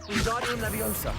Wingardium Leviosa.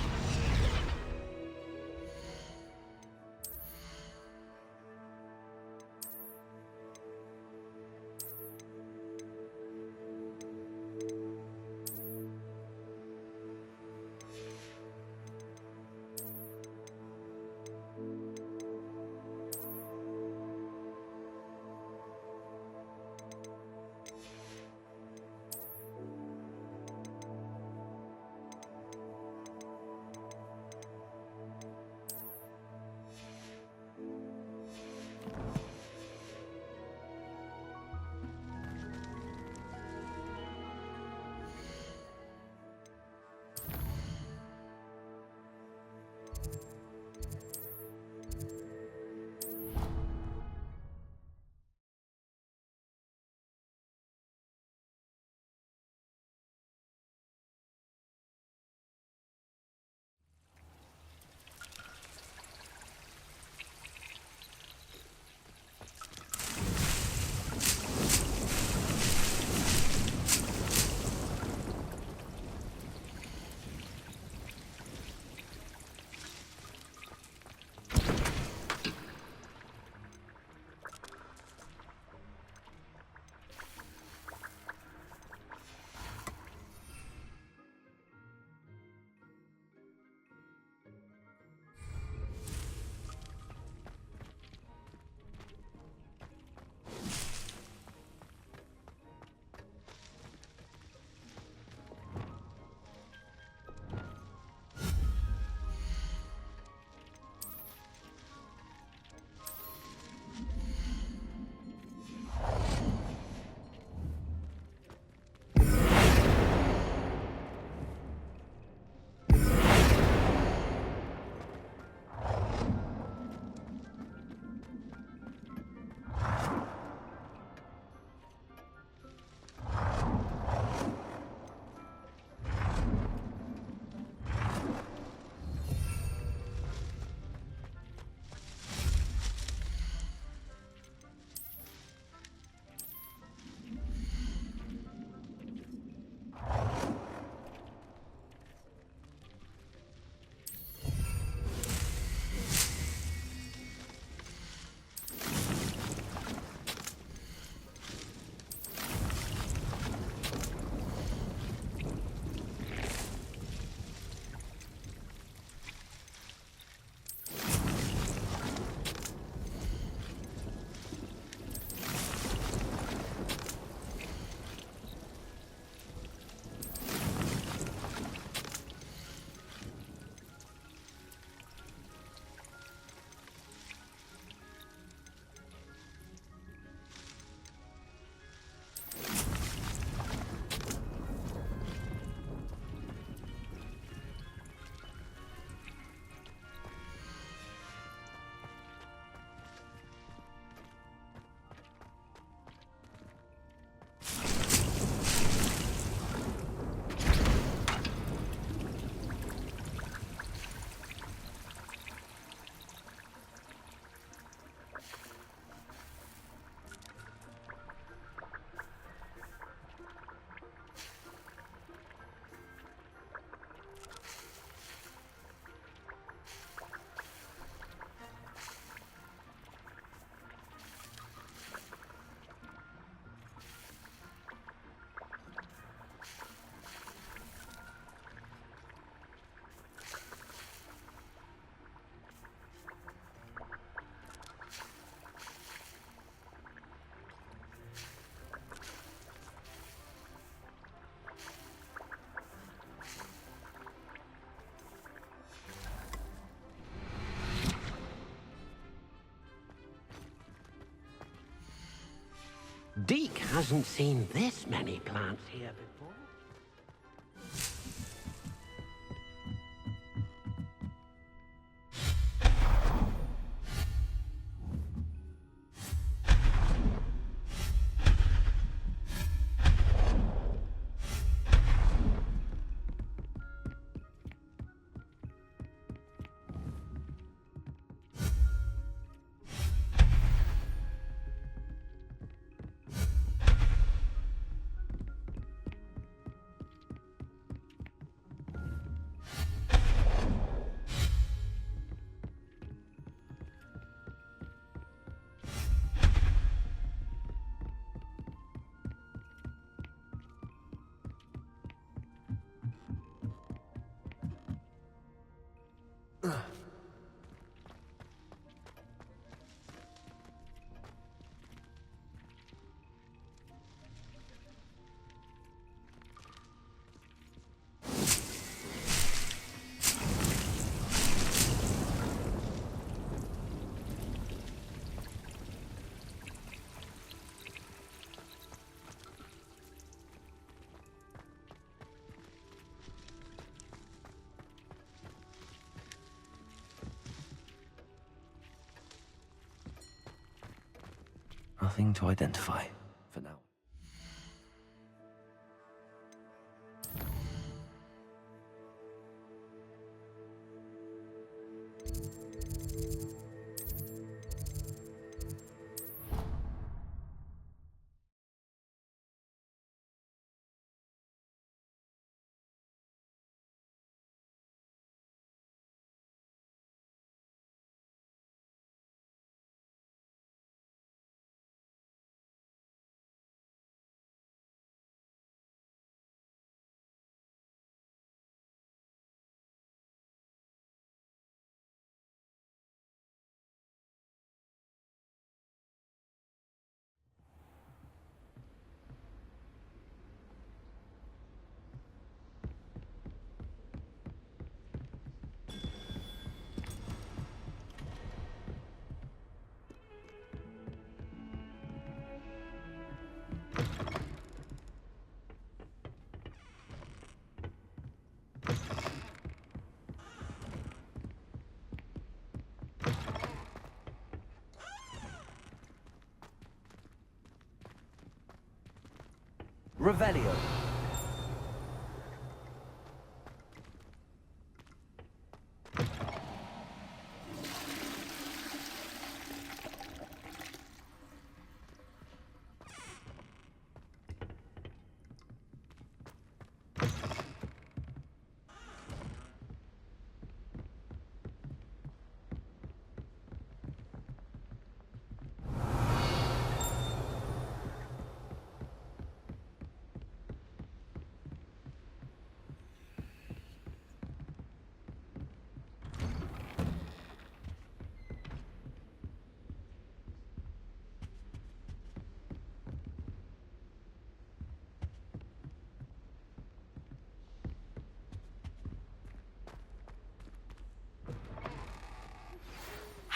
Deke hasn't seen this many plants here before. Nothing to identify for now. Revelio.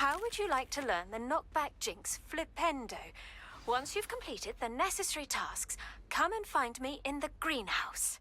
How would you like to learn the knockback jinx flipendo? Once you've completed the necessary tasks, come and find me in the greenhouse.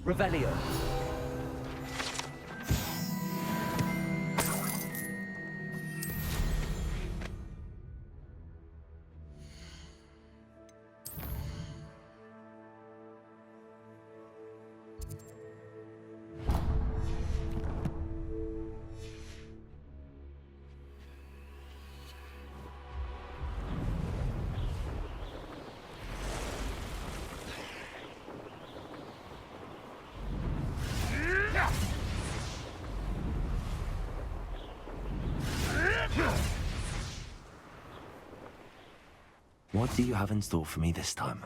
Revelio. What do you have in store for me this time?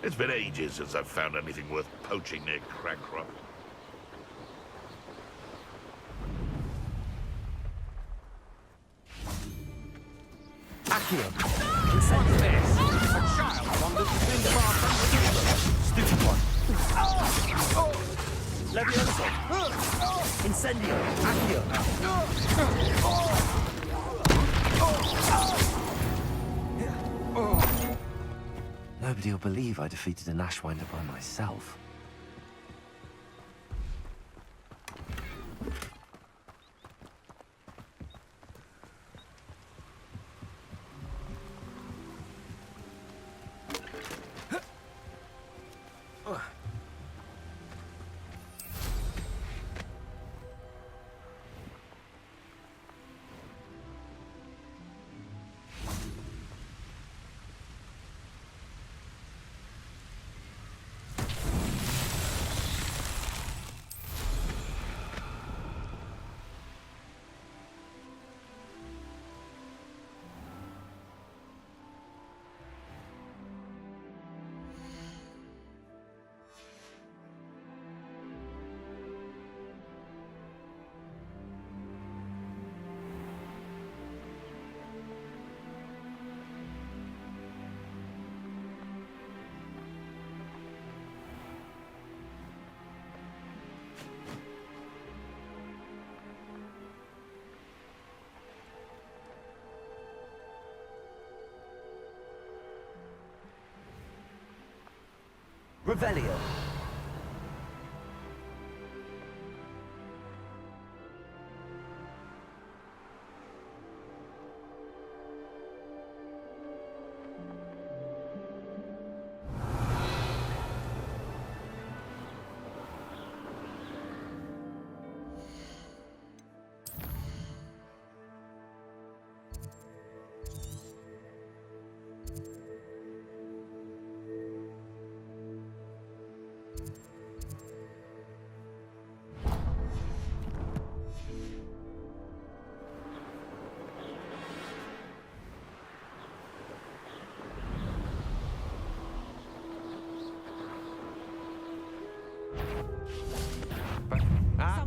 It's been ages since I've found anything worth poaching near Crancroft. Accio! Incendio! This? A child wanders between the bar and the stupid one! Levioso! Incendio! Accio! Nobody will believe I defeated an Ashwinder by myself. Revelio.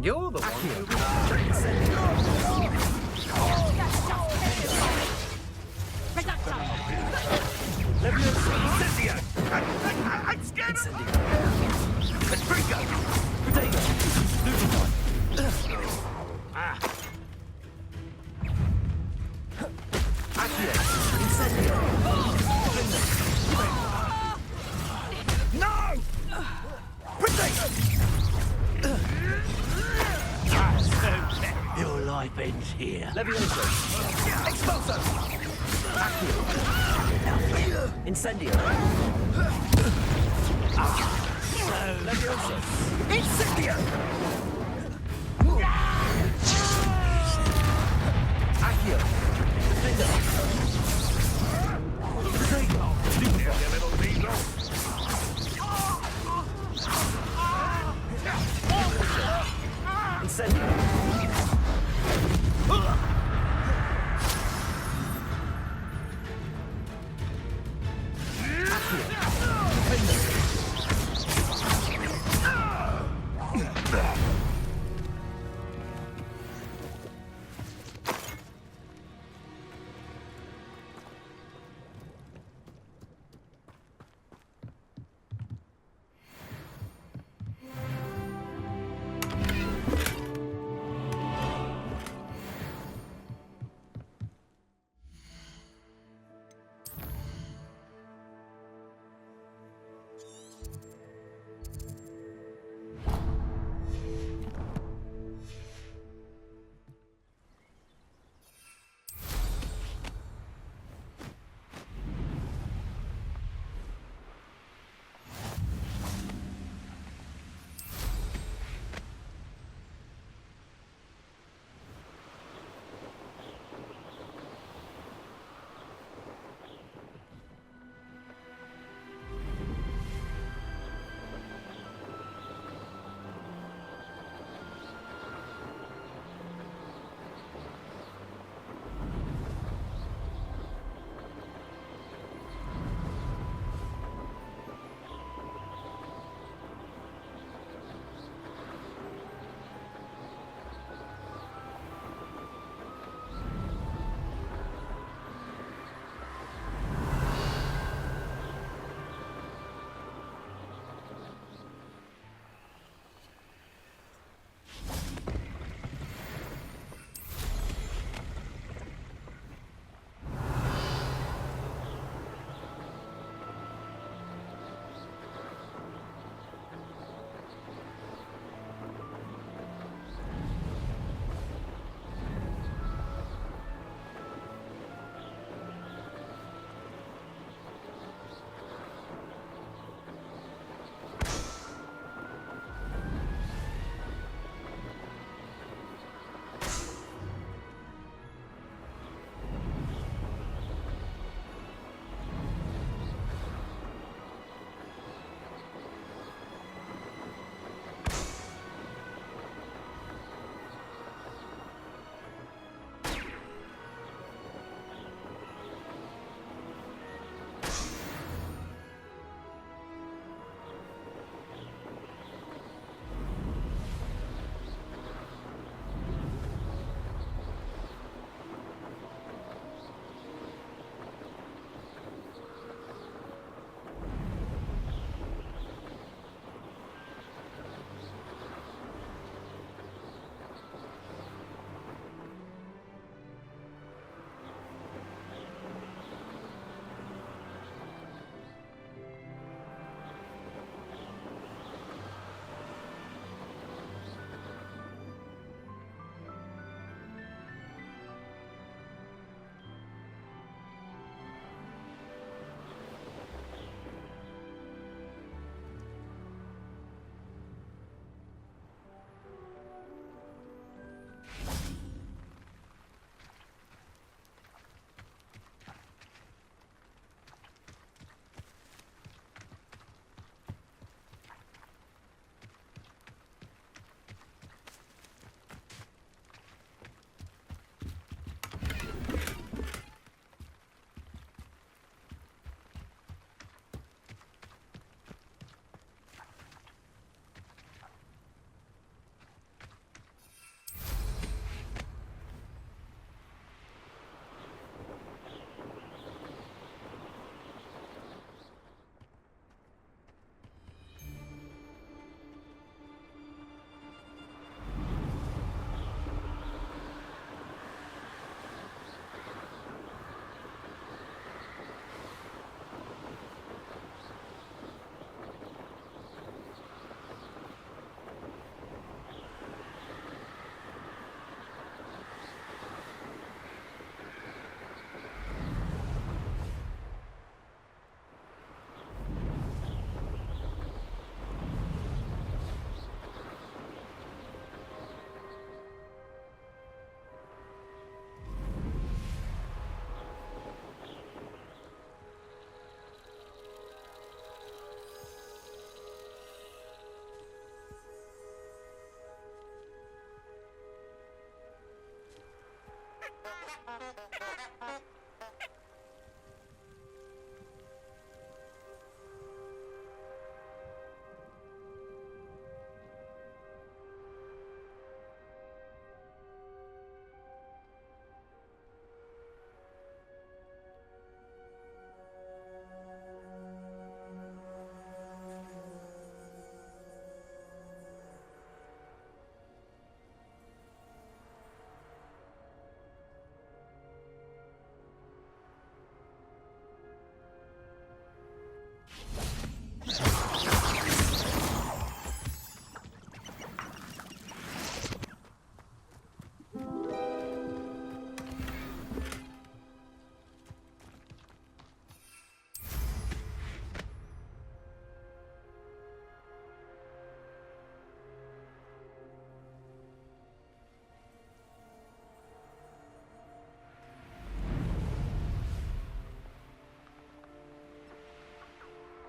You're the one I'm scared of Your life ends here. Levioso! Expulso! Accio! Incendio! Levioso! Incendio! Accio! Incendio!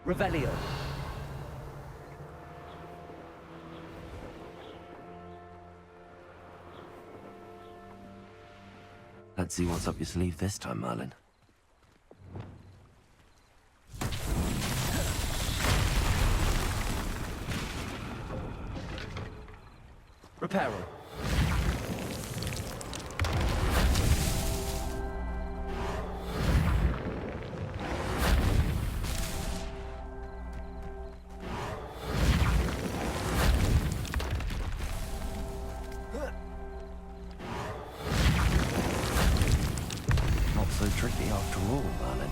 Revelio. Let's see what's up your sleeve this time, Merlin. Reparo. Not so tricky after all, Merlin.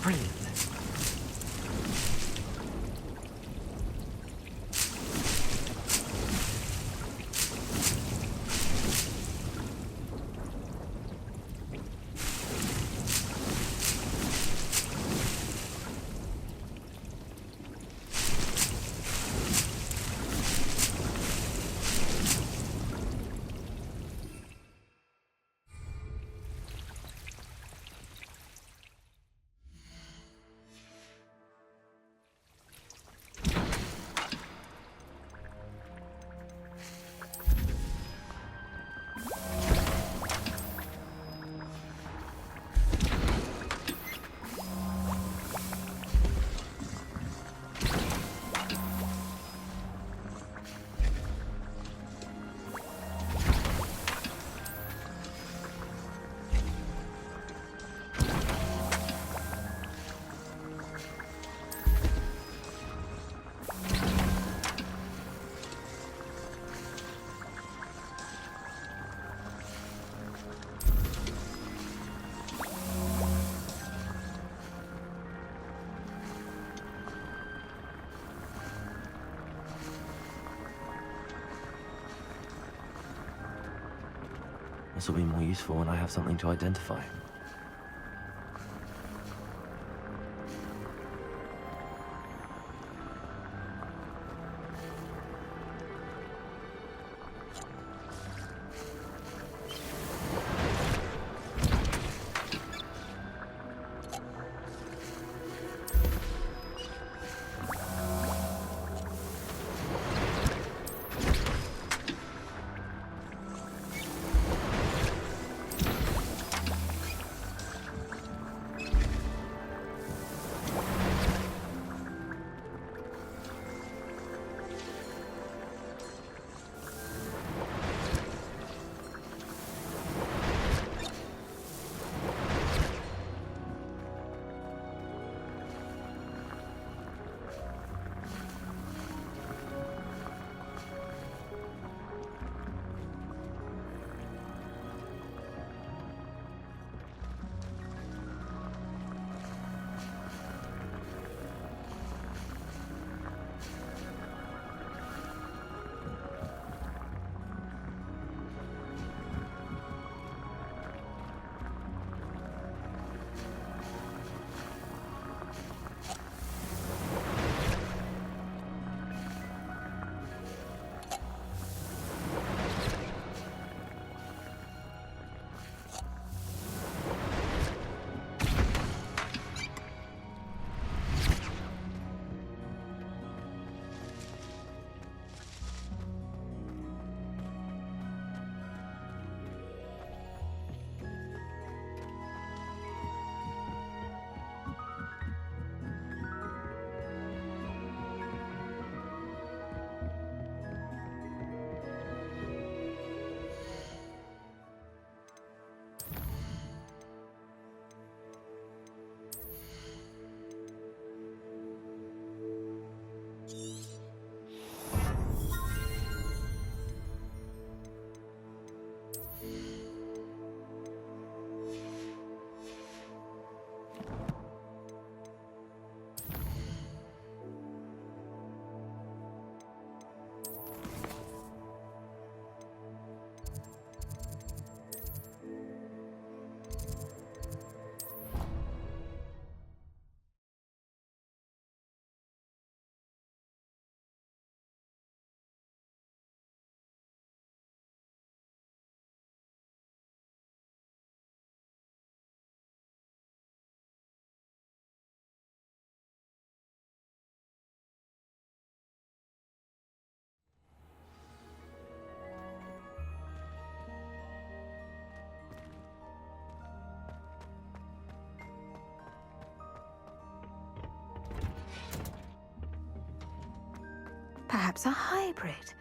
Brilliant. This will be more useful when I have something to identify. Perhaps a hybrid.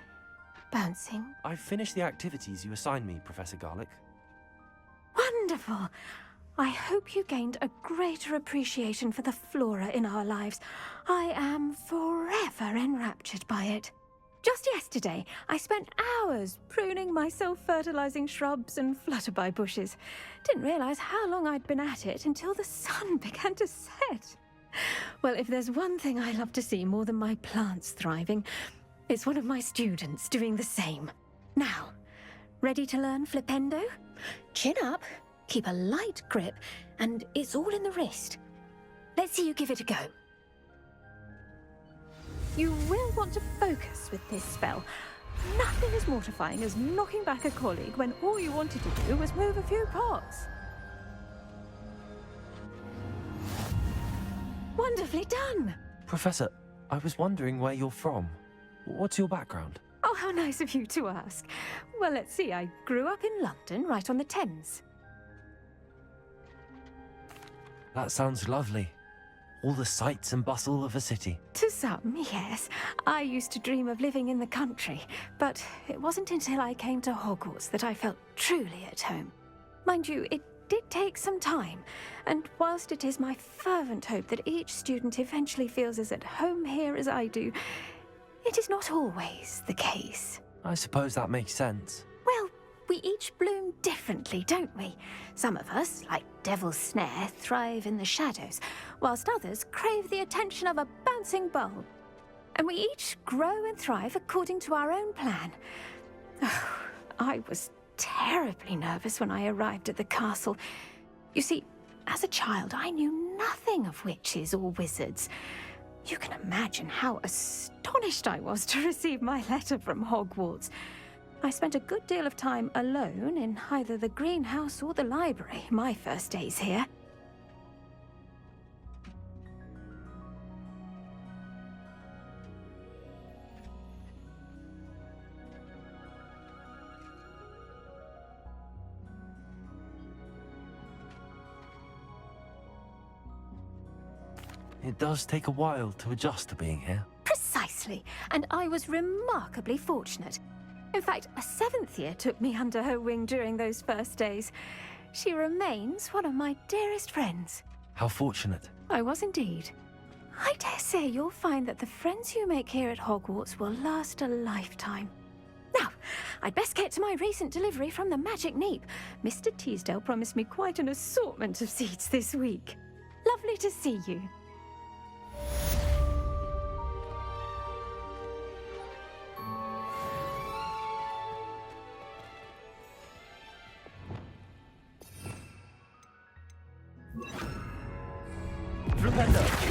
Bouncing. I've finished the activities you assigned me, Professor Garlick. Wonderful! I hope you gained a greater appreciation for the flora in our lives. I am forever enraptured by it. Just yesterday, I spent hours pruning my self-fertilizing shrubs and flutterby bushes. Didn't realize how long I'd been at it until the sun began to set. Well, if there's one thing I love to see more than my plants thriving, it's one of my students doing the same. Now, ready to learn Flipendo? Chin up, keep a light grip, and it's all in the wrist. Let's see you give it a go. You will want to focus with this spell. Nothing as mortifying as knocking back a colleague when all you wanted to do was move a few pots. Wonderfully done! Professor, I was wondering where you're from. What's your background? Oh, how nice of you to ask. Well, let's see, I grew up in London, right on the Thames. That sounds lovely. All the sights and bustle of a city. To some, yes. I used to dream of living in the country, but it wasn't until I came to Hogwarts that I felt truly at home. Mind you, it did take some time, and whilst it is my fervent hope that each student eventually feels as at home here as I do, it is not always the case. I suppose that makes sense. Well, we each bloom differently, don't we? Some of us, like Devil's Snare, thrive in the shadows, whilst others crave the attention of a bouncing bulb. And we each grow and thrive according to our own plan. Oh, I was terribly nervous when I arrived at the castle. You see, as a child, I knew nothing of witches or wizards. You can imagine how astonished I was to receive my letter from Hogwarts. I spent a good deal of time alone in either the greenhouse or the library my first days here. It does take a while to adjust to being here. Precisely, and I was remarkably fortunate. In fact, a 7th year took me under her wing during those first days. She remains one of my dearest friends. How fortunate. I was indeed. I dare say you'll find that the friends you make here at Hogwarts will last a lifetime. Now, I'd best get to my recent delivery from the Magic Neep. Mr. Teasdale promised me quite an assortment of seeds this week. Lovely to see you. Flipendo!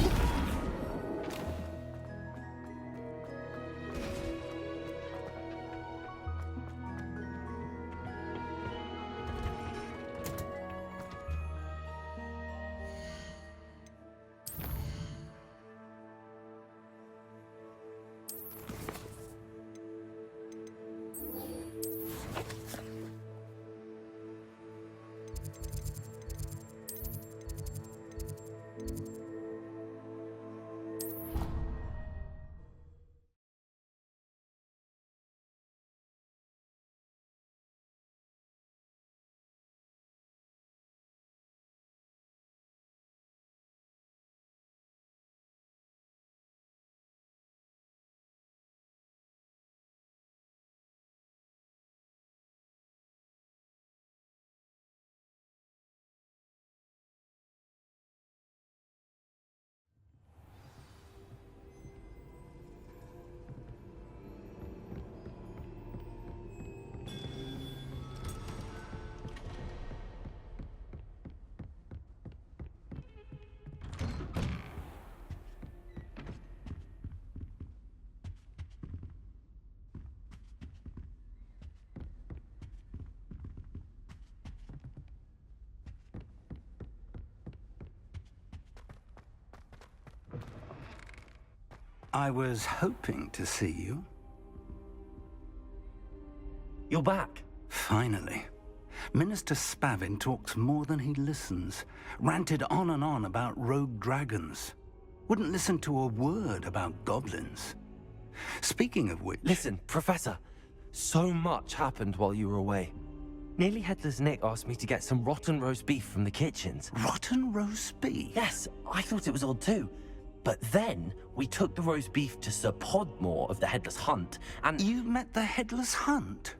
I was hoping to see you. You're back. Finally. Minister Spavin talks more than he listens. Ranted on and on about rogue dragons. Wouldn't listen to a word about goblins. Speaking of which... Listen, Professor, so much happened while you were away. Nearly Headless Nick asked me to get some rotten roast beef from the kitchens. Rotten roast beef? Yes, I thought it was odd too. But then we took the roast beef to Sir Podmore of the Headless Hunt, and... You met the Headless Hunt?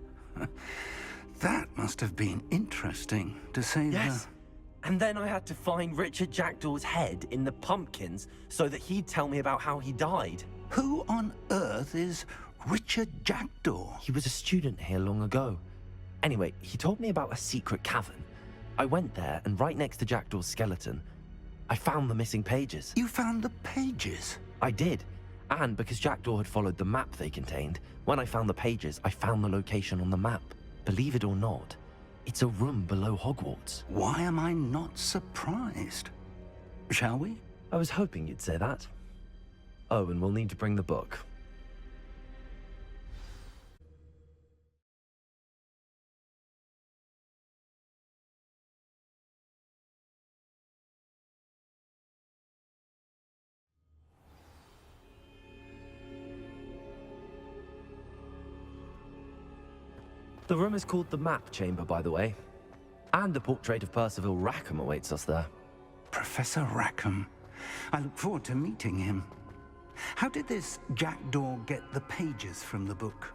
That must have been interesting, to say Yes. And then I had to find Richard Jackdaw's head in the pumpkins so that he'd tell me about how he died. Who on earth is Richard Jackdaw? He was a student here long ago. Anyway, he told me about a secret cavern. I went there, and right next to Jackdaw's skeleton, I found the missing pages. You found the pages? I did. And because Jackdaw had followed the map they contained, when I found the pages, I found the location on the map. Believe it or not, it's a room below Hogwarts. Why am I not surprised? Shall we? I was hoping you'd say that. Oh, and we'll need to bring the book. The room is called the Map Chamber, by the way. And a portrait of Percival Rackham awaits us there. Professor Rackham. I look forward to meeting him. How did this Jackdaw get the pages from the book?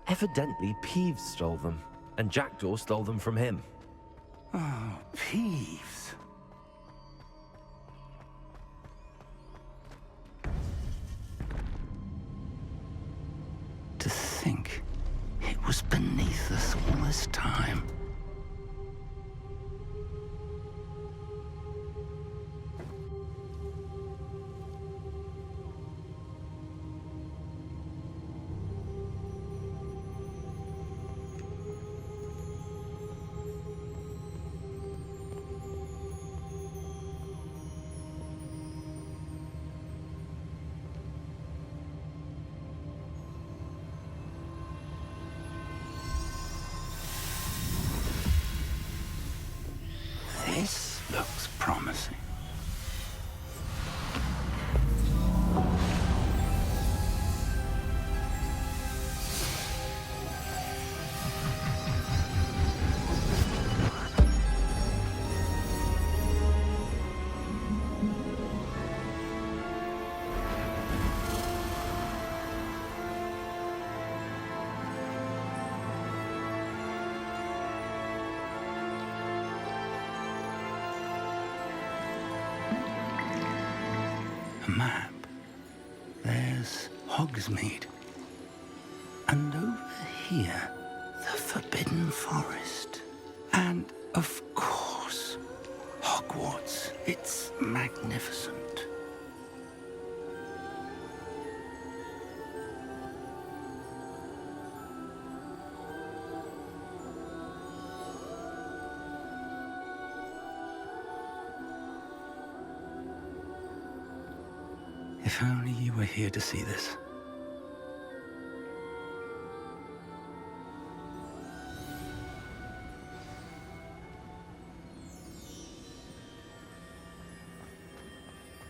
Evidently, Peeves stole them, and Jackdaw stole them from him. Oh, Peeves. To think it was beneath us all this time. This looks promising. A map. There's Hogsmeade. And over here, the Forbidden Forest. And, of course, Hogwarts. It's magnificent. If only you were here to see this.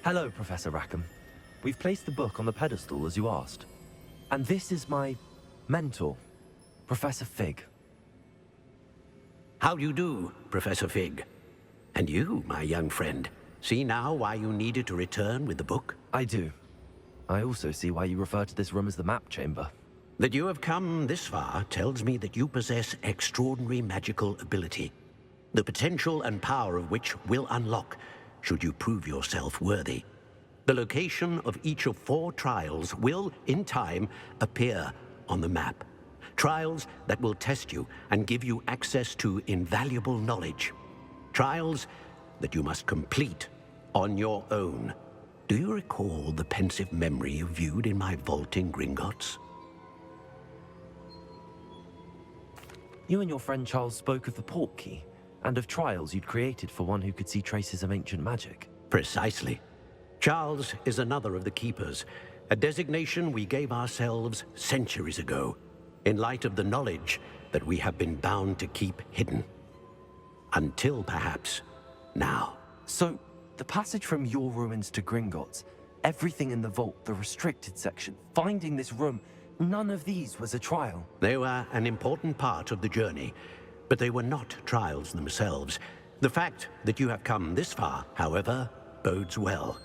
Hello, Professor Rackham. We've placed the book on the pedestal as you asked. And this is my mentor, Professor Fig. How do you do, Professor Fig? And you, my young friend, see now why you needed to return with the book? I do. I also see why you refer to this room as the Map Chamber. That you have come this far tells me that you possess extraordinary magical ability, the potential and power of which will unlock should you prove yourself worthy. The location of each of 4 trials will, in time, appear on the map. Trials that will test you and give you access to invaluable knowledge. Trials that you must complete on your own. Do you recall the pensive memory you viewed in my vault in Gringotts? You and your friend Charles spoke of the Portkey, and of trials you'd created for one who could see traces of ancient magic. Precisely. Charles is another of the Keepers, a designation we gave ourselves centuries ago, in light of the knowledge that we have been bound to keep hidden. Until, perhaps, now. So, the passage from your ruins to Gringotts, Everything in the vault, the restricted section, finding this room, none of these was a trial. They were an important part of the journey, but they were not trials themselves. The fact that you have come this far, however, bodes well.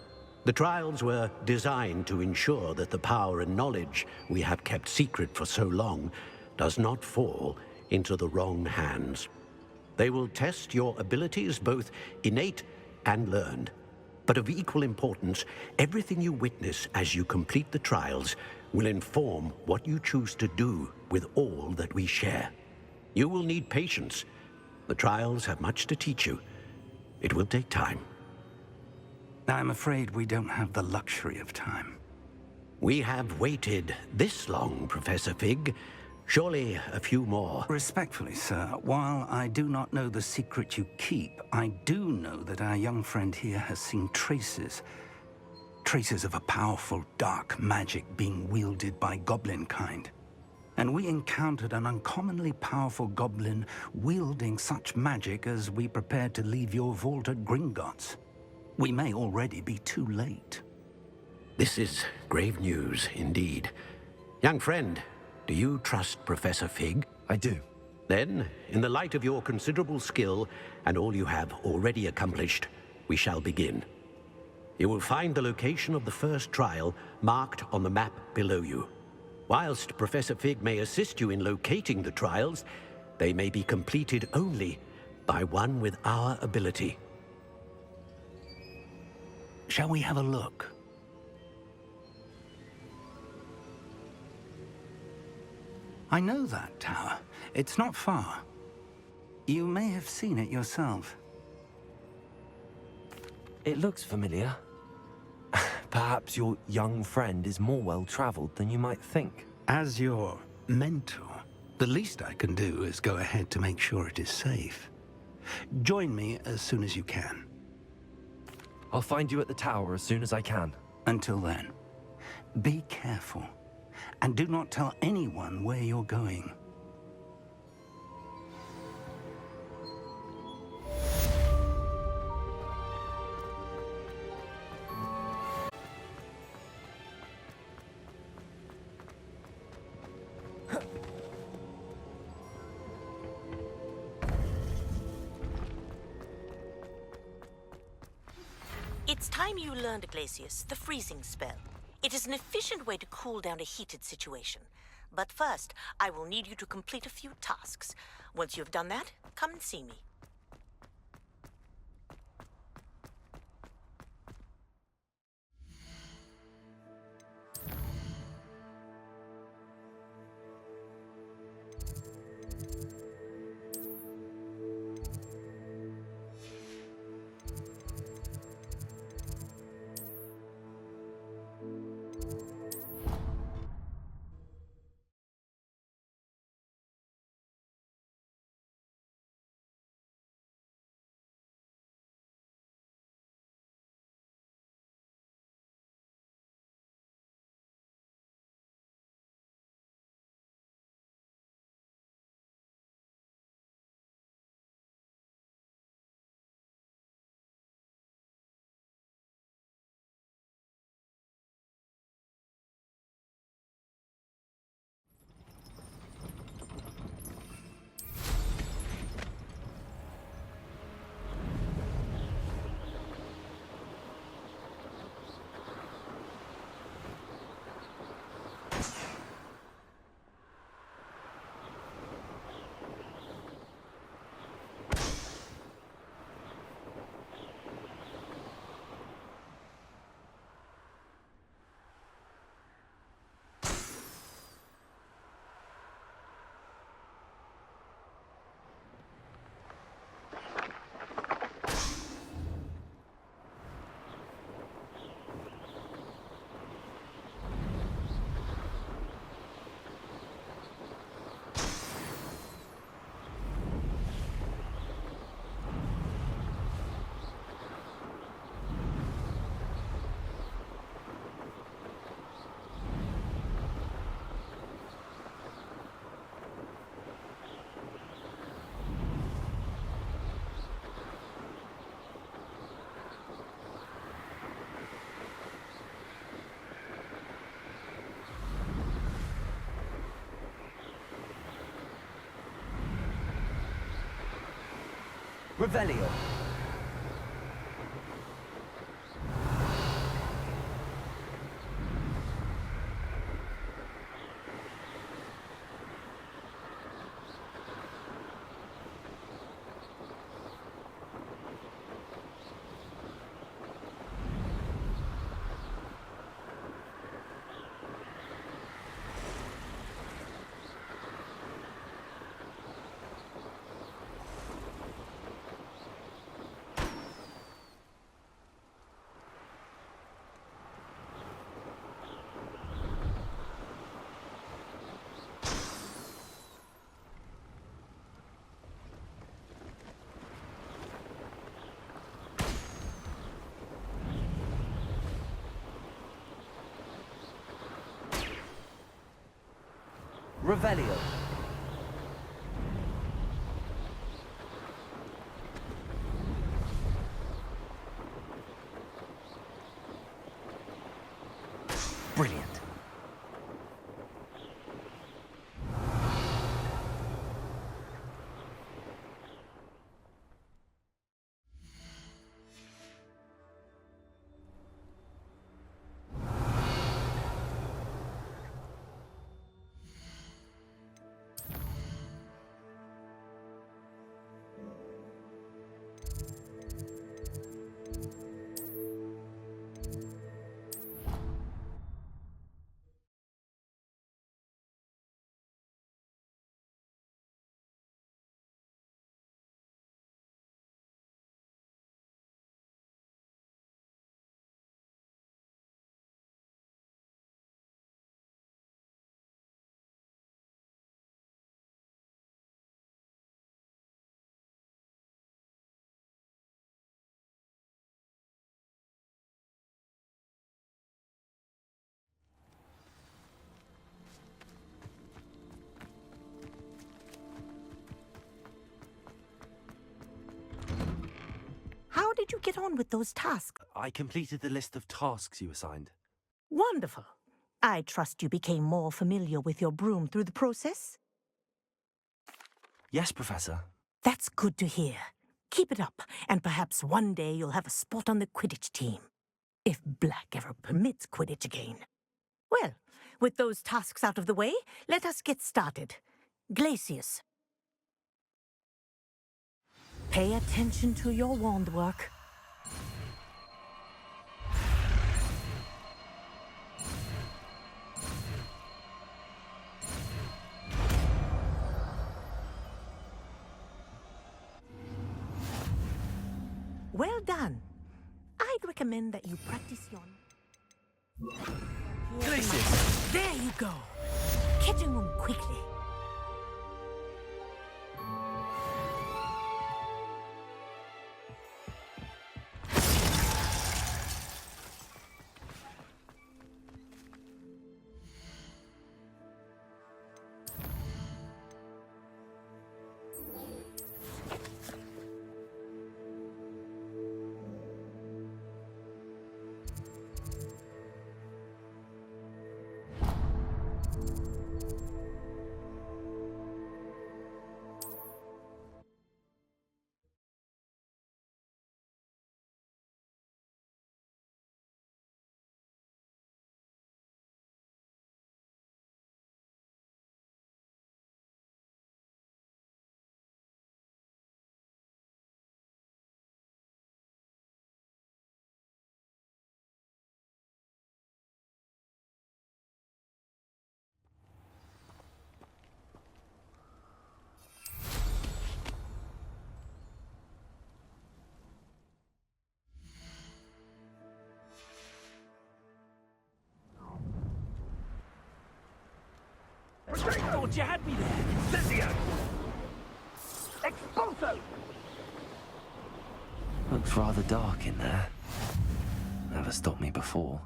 The trials were designed to ensure that the power and knowledge we have kept secret for so long does not fall into the wrong hands. They will test your abilities, both innate and learned. But of equal importance, everything you witness as you complete the trials will inform what you choose to do with all that we share. You will need patience. The trials have much to teach you. It will take time. I'm afraid we don't have the luxury of time. We have waited this long, Professor Fig. Surely a few more. Respectfully, sir, while I do not know the secret you keep, I do know that our young friend here has seen traces of a powerful dark magic being wielded by goblin kind. And we encountered an uncommonly powerful goblin wielding such magic as we prepared to leave your vault at Gringotts. We may already be too late. This is grave news indeed. Young friend, do you trust Professor Fig? I do. Then, in the light of your considerable skill and all you have already accomplished, we shall begin. You will find the location of the first trial marked on the map below you. Whilst Professor Fig may assist you in locating the trials, they may be completed only by one with our ability. Shall we have a look? I know that tower. It's not far. You may have seen it yourself. It looks familiar. Perhaps your young friend is more well-traveled than you might think. As your mentor, the least I can do is go ahead to make sure it is safe. Join me as soon as you can. I'll find you at the tower as soon as I can. Until then, be careful, and do not tell anyone where you're going. It's time you learned, Glacius, the freezing spell. It is an efficient way to cool down a heated situation. But first, I will need you to complete a few tasks. Once you've done that, come and see me. Revelio. Revelio. Brilliant. How did you get on with those tasks? I completed the list of tasks you assigned. Wonderful. I trust you became more familiar with your broom through the process? Yes, Professor. That's good to hear. Keep it up, and perhaps one day you'll have a spot on the Quidditch team. If Black ever permits Quidditch again. Well, with those tasks out of the way, let us get started. Glacius. Pay attention to your wand work. Well done. I'd recommend that you practice your... Glacius! There you go. Catching them quickly. I thought you had me there. Cynthia! Expulso! Looks rather dark in there. Never stopped me before.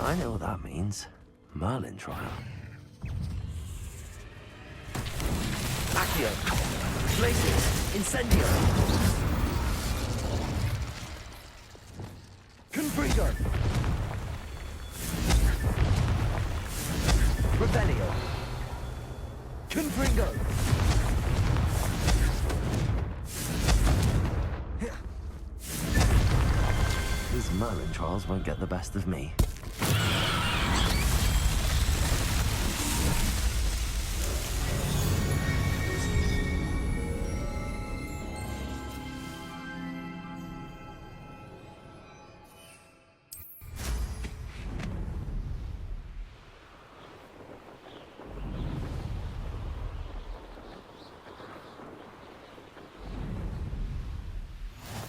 I know what that means. Merlin trial. Accio. Glacius. Incendio. Confringo. Rebellio. Confringo. These Merlin trials won't get the best of me.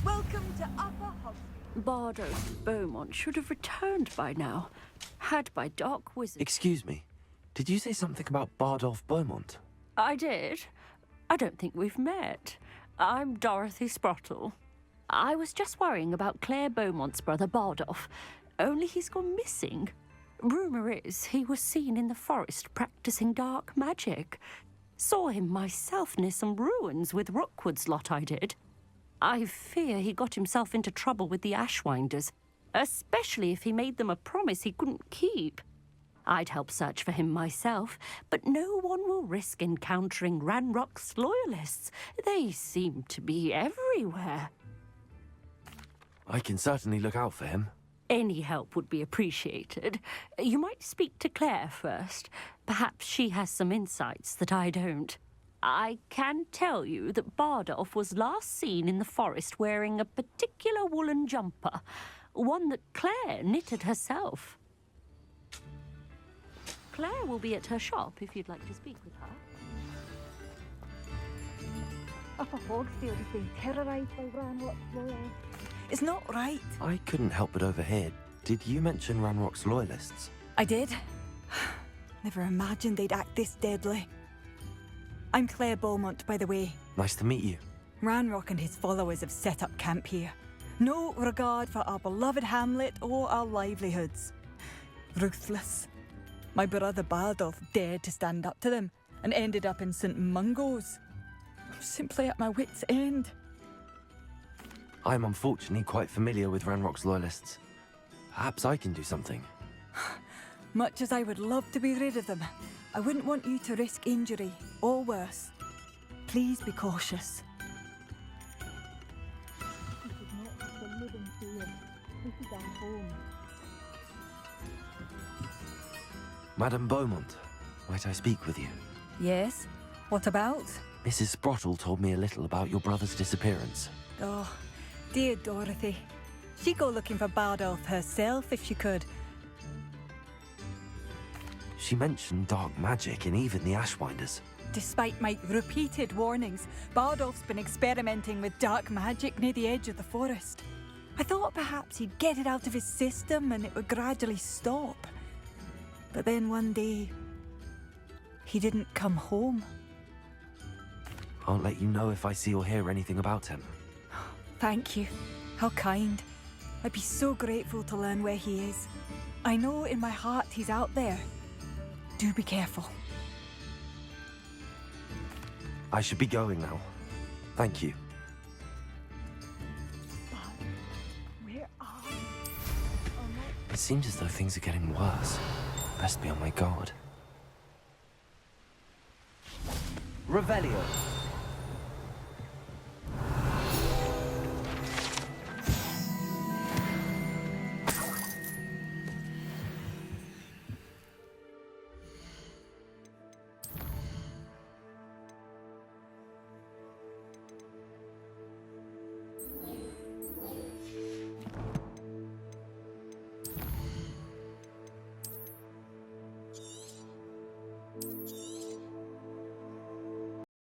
Welcome to Upper Hogwarts. Bardos Beaumont should have returned by now. Had by dark wizards. Excuse me. Did you say something about Bardolph Beaumont? I did. I don't think we've met. I'm Dorothy Sprottle. I was just worrying about Claire Beaumont's brother Bardolph. Only he's gone missing. Rumour is he was seen in the forest practicing dark magic. Saw him myself near some ruins with Rookwood's lot I did. I fear he got himself into trouble with the Ashwinders, especially if he made them a promise he couldn't keep. I'd help search for him myself, but no one will risk encountering Ranrock's loyalists. They seem to be everywhere. I can certainly look out for him. Any help would be appreciated. You might speak to Claire first. Perhaps she has some insights that I don't. I can tell you that Bardolph was last seen in the forest wearing a particular woolen jumper, one that Claire knitted herself. Claire will be at her shop if you'd like to speak with her. Upper Hogsfield has been terrorised by Ranrock's loyalists. It's not right. I couldn't help but overhear. Did you mention Ranrock's loyalists? I did. Never imagined they'd act this deadly. I'm Claire Beaumont, by the way. Nice to meet you. Ranrock and his followers have set up camp here. No regard for our beloved hamlet or our livelihoods. Ruthless. My brother Bardolph dared to stand up to them and ended up in St. Mungo's. I'm simply at my wit's end. I'm unfortunately quite familiar with Ranrock's loyalists. Perhaps I can do something. Much as I would love to be rid of them, I wouldn't want you to risk injury, or worse. Please be cautious. This is not the living field. This is our home. Madame Beaumont, might I speak with you? Yes? What about? Mrs. Sprottle told me a little about your brother's disappearance. Oh, dear Dorothy. She'd go looking for Bardolph herself if she could. She mentioned dark magic and even the Ashwinders. Despite my repeated warnings, Bardolph's been experimenting with dark magic near the edge of the forest. I thought perhaps he'd get it out of his system and it would gradually stop. But then one day, he didn't come home. I'll let you know if I see or hear anything about him. Thank you. How kind. I'd be so grateful to learn where he is. I know in my heart he's out there. Do be careful. I should be going now. Thank you. Where are you? It seems as though things are getting worse. Best be on my guard. Revelio.